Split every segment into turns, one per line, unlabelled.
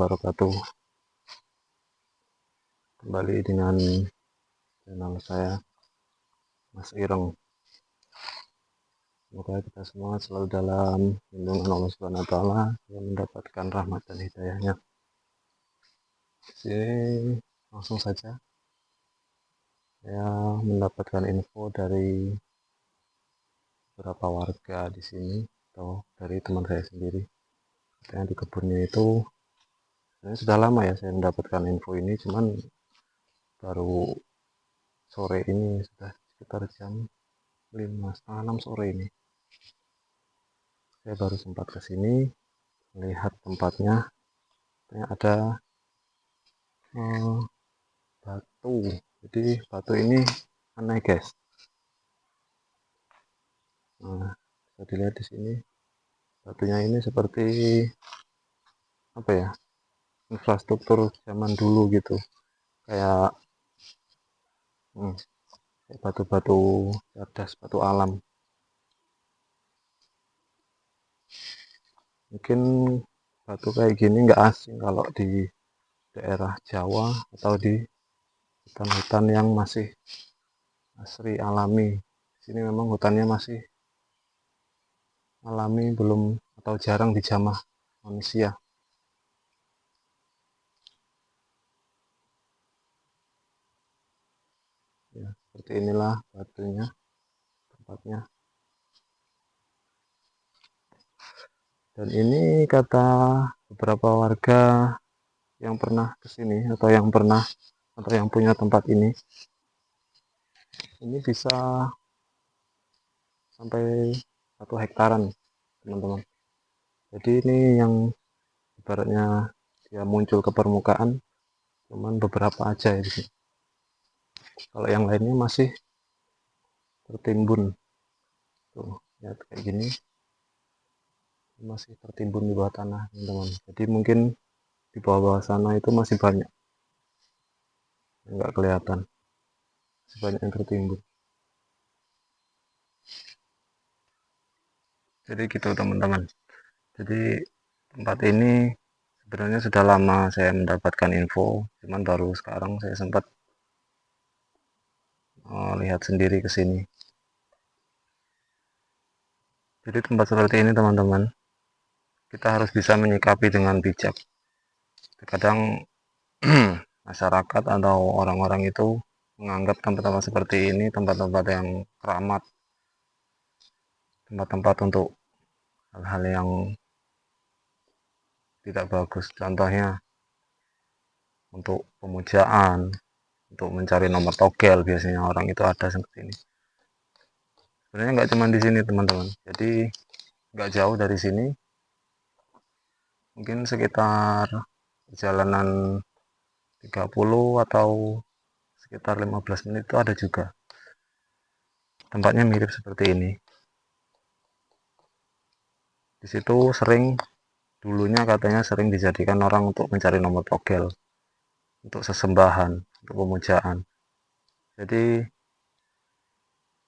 wabarakatuh. Kembali dengan channel saya, Mas Ireng. Semoga kita semua selalu dalam lindungan Allah Subhanahu wa taala dan mendapatkan rahmat dan hidayahnya. Sini langsung saja saya mendapatkan info dari beberapa warga di sini atau dari teman saya sendiri. Katanya di kebunnya itu sebenarnya sudah lama ya saya mendapatkan info ini, cuman baru sore ini, sudah sekitar jam 5, setengah 6 sore ini saya baru sempat ke sini melihat tempatnya. Ada batu. Jadi batu ini aneh guys. Nah, bisa dilihat di sini batunya ini seperti apa ya, infrastruktur zaman dulu gitu, kayak batu-batu cerdas, batu alam. Mungkin batu kayak gini nggak asing kalau di daerah Jawa atau di hutan-hutan yang masih asri alami. Sini memang hutannya masih alami, belum atau jarang dijamah manusia. Ya, seperti inilah batunya, tempatnya. Dan ini kata beberapa warga yang pernah kesini atau yang punya tempat ini bisa sampai 1 hektaran teman-teman. Jadi ini yang ibaratnya dia muncul ke permukaan cuman beberapa aja ya. Kalau yang lainnya masih tertimbun tuh, ya kayak gini masih tertimbun di bawah tanah teman-teman. Jadi mungkin di bawah sana itu masih banyak, nggak kelihatan, masih banyak yang tertimbun. Jadi gitu teman-teman. Jadi tempat ini sebenarnya sudah lama saya mendapatkan info, cuman baru sekarang saya sempat lihat sendiri ke sini. Jadi tempat seperti ini teman-teman, kita harus bisa menyikapi dengan bijak. Terkadang masyarakat atau orang-orang itu menganggap tempat-tempat seperti ini tempat-tempat yang keramat, tempat-tempat untuk hal-hal yang tidak bagus. Contohnya untuk pemujaan, untuk mencari nomor togel, biasanya orang itu ada seperti ini. Sebenarnya nggak cuma di sini teman-teman. Jadi nggak jauh dari sini, mungkin sekitar perjalanan 30 atau sekitar 15 menit itu ada juga. Tempatnya mirip seperti ini. Di situ dulunya katanya sering dijadikan orang untuk mencari nomor togel, untuk sesembahan, untuk pemujaan. Jadi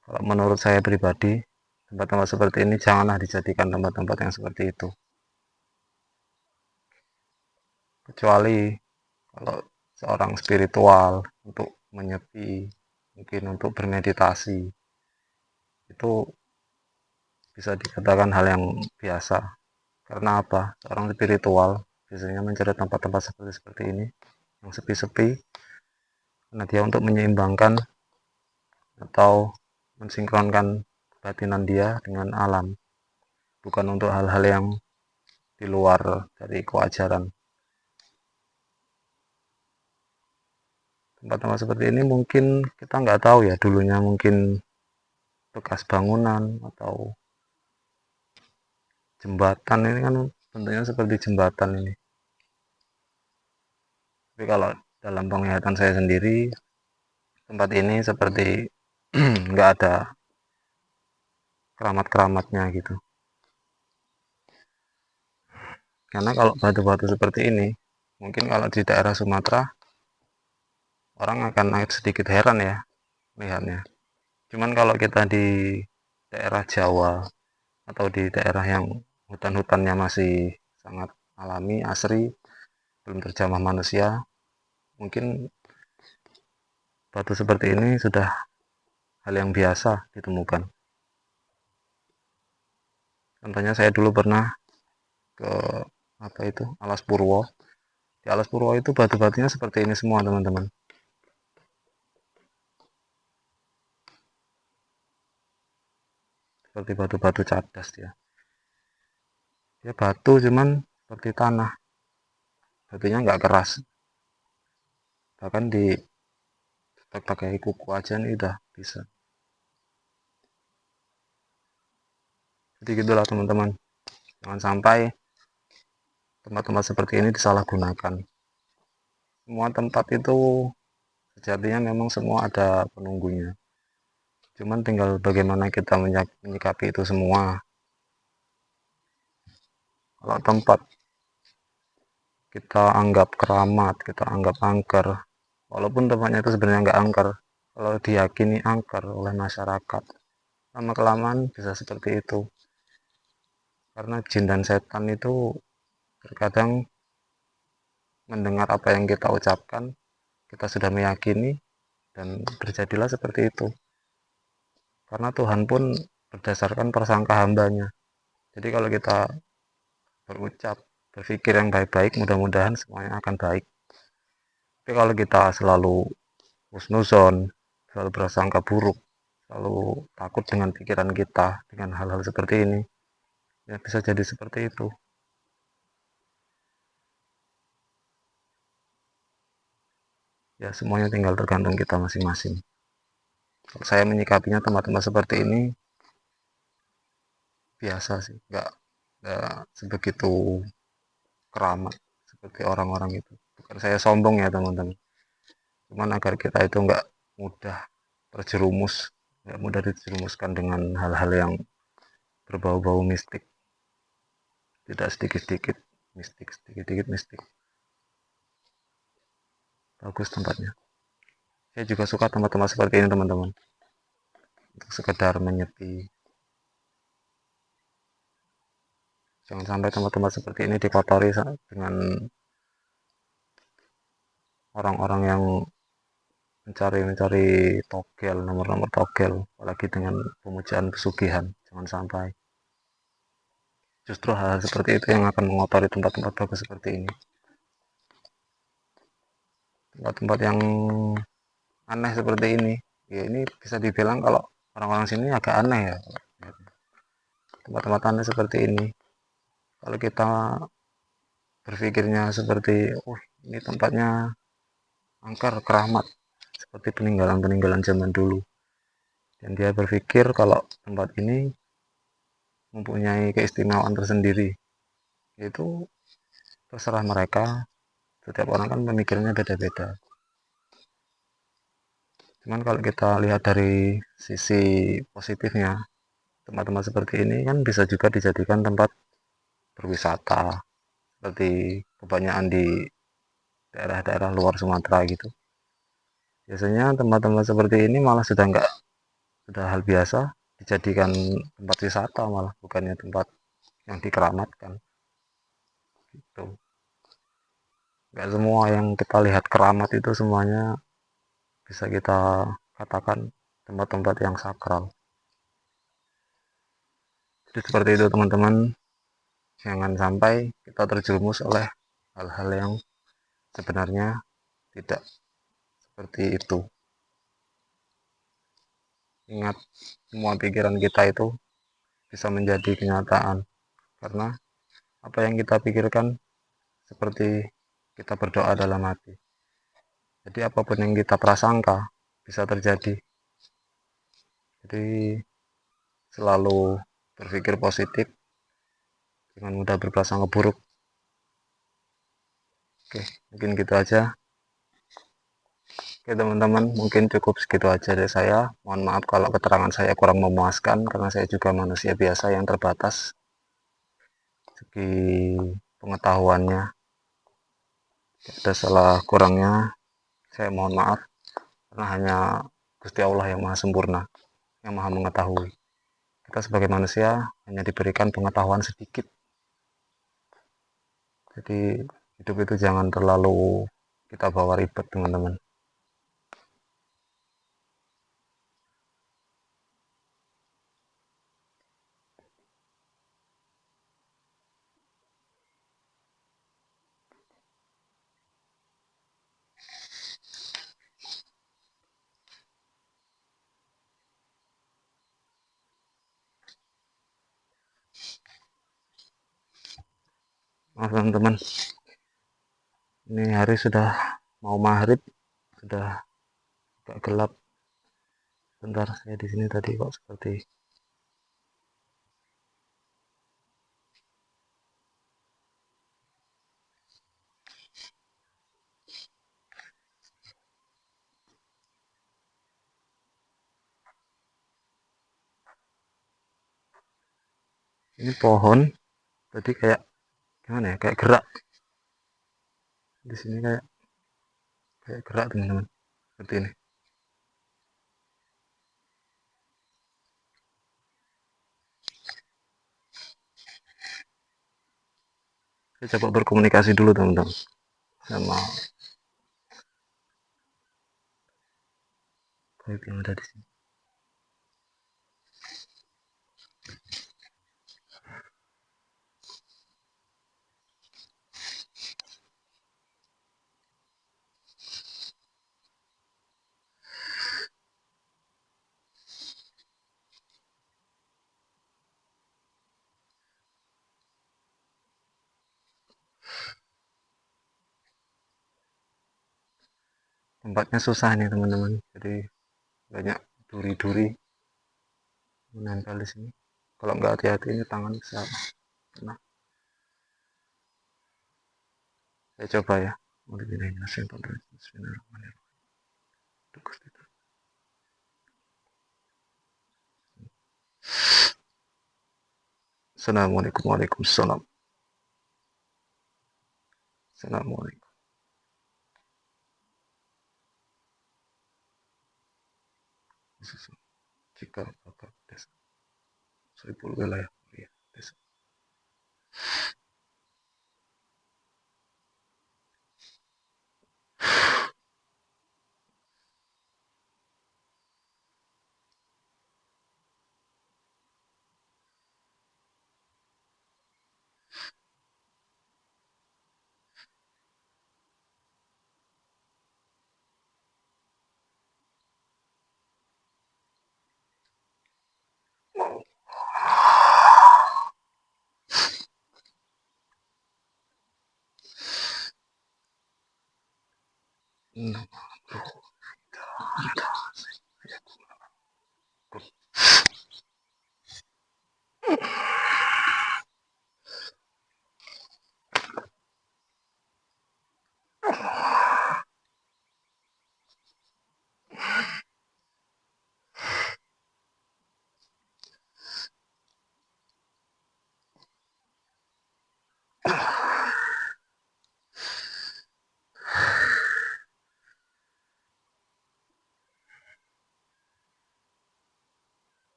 kalau menurut saya pribadi, tempat-tempat seperti ini janganlah dijadikan tempat-tempat yang seperti itu. Kecuali kalau seorang spiritual untuk menyepi, mungkin untuk bermeditasi, itu bisa dikatakan hal yang biasa. Karena apa? Seorang spiritual biasanya mencari tempat-tempat seperti ini, yang sepi-sepi, karena dia untuk menyeimbangkan atau mensinkronkan batinan dia dengan alam, bukan untuk hal-hal yang di luar dari kewajaran. Tempat-tempat seperti ini mungkin kita nggak tahu ya, dulunya mungkin bekas bangunan atau jembatan. Ini kan bentuknya seperti jembatan ini. Tapi kalau dalam penglihatan saya sendiri, tempat ini seperti nggak ada keramat-keramatnya gitu. Karena kalau batu-batu seperti ini, mungkin kalau di daerah Sumatera, orang akan sedikit heran ya melihatnya. Cuman kalau kita di daerah Jawa atau di daerah yang hutan-hutannya masih sangat alami, asri, belum terjamah manusia, mungkin batu seperti ini sudah hal yang biasa ditemukan. Contohnya saya dulu pernah ke Alas Purwo. Di Alas Purwo itu batu-batunya seperti ini semua, teman-teman. Seperti batu-batu cadas ya. Dia batu cuman seperti tanah. Batunya nggak keras. Bahkan di pakai kuku aja nih udah bisa. Jadi gitulah teman-teman. Jangan sampai tempat-tempat seperti ini disalahgunakan. Semua tempat itu sejatinya memang semua ada penunggunya. Cuman tinggal bagaimana kita menyikapi itu semua. Kalau tempat kita anggap keramat, kita anggap angker, walaupun tempatnya itu sebenarnya nggak angker, kalau diyakini angker oleh masyarakat, lama-kelamaan bisa seperti itu. Karena jin dan setan itu terkadang mendengar apa yang kita ucapkan, kita sudah meyakini, dan terjadilah seperti itu. Karena Tuhan pun berdasarkan prasangka hambanya. Jadi kalau kita berucap, berpikir yang baik-baik, mudah-mudahan semuanya akan baik. Tapi kalau kita selalu husnuzon, selalu berasangka buruk, selalu takut dengan pikiran kita, dengan hal-hal seperti ini, ya bisa jadi seperti itu. Ya semuanya tinggal tergantung kita masing-masing. Kalau saya menyikapinya tempat-tempat seperti ini, biasa sih, nggak sebegitu keramat seperti orang-orang itu. Bukan saya sombong ya teman-teman, cuman agar kita itu nggak mudah terjerumus, nggak mudah dijerumuskan dengan hal-hal yang berbau-bau mistik. Tidak sedikit-sedikit mistik, sedikit-sedikit mistik. Bagus tempatnya. Saya juga suka tempat-tempat seperti ini teman-teman, untuk sekedar menyepi. Jangan sampai tempat-tempat seperti ini dikotori dengan orang-orang yang mencari togel, nomor-nomor togel, apalagi dengan pemujaan pesugihan. Jangan sampai. Justru hal-hal seperti itu yang akan mengotori tempat-tempat bagus seperti ini. Tempat-tempat yang aneh seperti ini, ya ini bisa dibilang kalau orang-orang sini agak aneh ya. Tempat-tempat aneh seperti ini, kalau kita berpikirnya seperti, oh ini tempatnya angker, keramat, seperti peninggalan-peninggalan zaman dulu. Dan dia berpikir kalau tempat ini mempunyai keistimewaan tersendiri. Itu terserah mereka, setiap orang kan pemikirannya beda-beda. Cuman kalau kita lihat dari sisi positifnya, tempat-tempat seperti ini kan bisa juga dijadikan tempat berwisata, seperti kebanyakan di daerah-daerah luar Sumatera gitu. Biasanya tempat-tempat seperti ini malah sudah hal biasa dijadikan tempat wisata, malah bukannya tempat yang dikeramatkan gitu. Nggak semua yang kita lihat keramat itu semuanya bisa kita katakan tempat-tempat yang sakral. Jadi seperti itu teman-teman, jangan sampai kita terjerumus oleh hal-hal yang sebenarnya tidak seperti itu. Ingat, semua pikiran kita itu bisa menjadi kenyataan, karena apa yang kita pikirkan seperti kita berdoa dalam hati. Jadi apapun yang kita prasangka bisa terjadi. Jadi selalu berpikir positif, jangan mudah berprasangka buruk. Oke, mungkin gitu aja. Oke teman-teman, mungkin cukup segitu aja dari saya. Mohon maaf kalau keterangan saya kurang memuaskan, karena saya juga manusia biasa yang terbatas segi pengetahuannya. Ada salah kurangnya, saya mohon maaf, karena hanya Gusti Allah yang maha sempurna, yang maha mengetahui. Kita sebagai manusia hanya diberikan pengetahuan sedikit. Jadi Hidup itu jangan terlalu kita bawa ribet, teman-teman. Maaf teman-teman, ini hari sudah mau maghrib, sudah agak gelap. Bentar, saya di sini tadi kok seperti ini pohon tadi kayak gimana ya, kayak gerak di sini, kayak gerak teman-teman, seperti ini. Saya coba berkomunikasi dulu teman-teman sama baik yang ada di sini. Tempatnya susah nih teman-teman, jadi banyak duri-duri menempel di sini. Kalau nggak hati-hati ini tangan bisa kena. Saya coba ya. Assalamualaikum, waalaikumsalam. Assalamualaikum. Jika Bapak desa Soebul wilayah kuliah desa.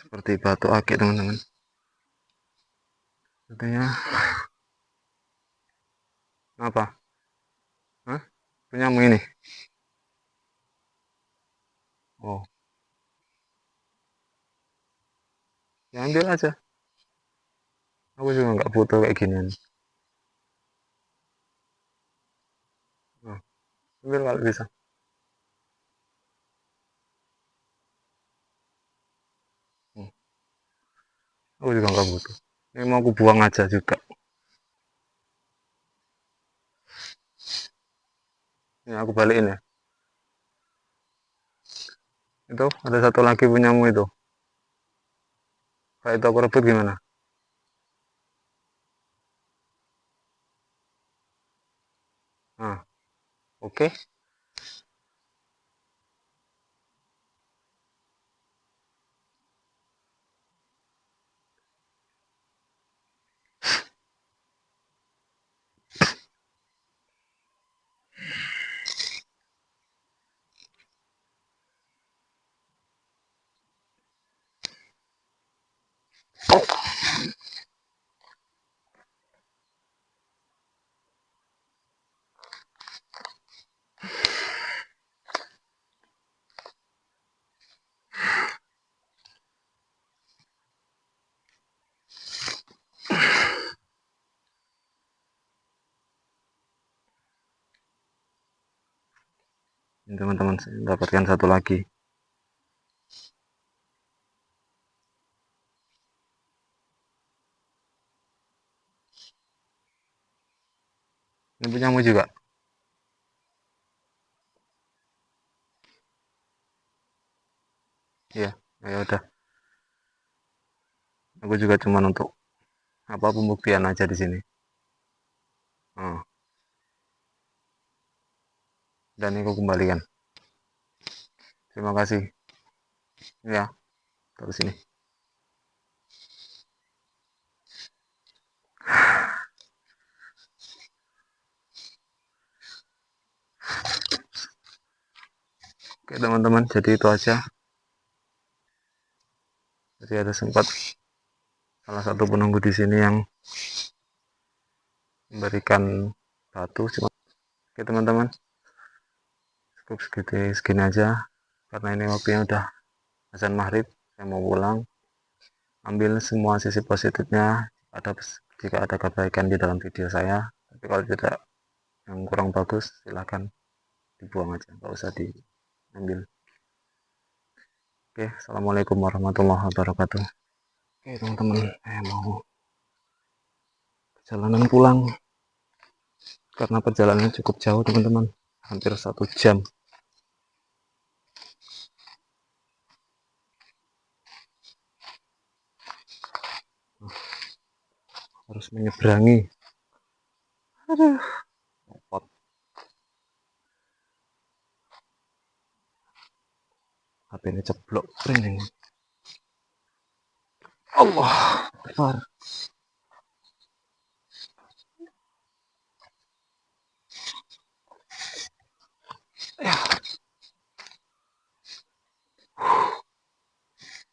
Seperti batu akik teman-teman. Katanya apa? Hah? Punyamu ini? Oh, ya ambil aja. Aku juga nggak butuh kayak ginian. Oh, ambil kalau bisa. Hmm, aku juga nggak butuh. Ini mau aku buang aja juga. Ini aku balikin ya. Itu ada satu lagi punyamu itu. Kayak itu aku rebut gimana? Nah, oke. Okay. Ini teman-teman, saya mendapatkan satu lagi. Ini punyamu juga? Iya, ya udah. Aku juga cuman untuk apa pembuktian aja di sini. Oh, dan ini aku kembalikan. Terima kasih. Ya, terus sini. Oke teman-teman, jadi itu aja. Jadi ada sempat salah satu penunggu di sini yang memberikan batu. Oke teman-teman, cukup segini aja karena ini waktunya udah azan maghrib. Saya mau pulang. Ambil semua sisi positifnya. Ada jika ada kebaikan di dalam video saya. Tapi kalau tidak yang kurang bagus, silahkan dibuang aja, nggak usah diambil. Oke, assalamualaikum warahmatullahi wabarakatuh. Oke teman-teman, saya mau perjalanan pulang karena perjalanannya cukup jauh teman-teman, hampir 1 jam. Harus menyeberangi. Aduh, repot. HP ini ceblok ini. Allah Akbar. Ya,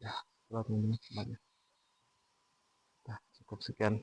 ya, teman-teman, cukup sekian.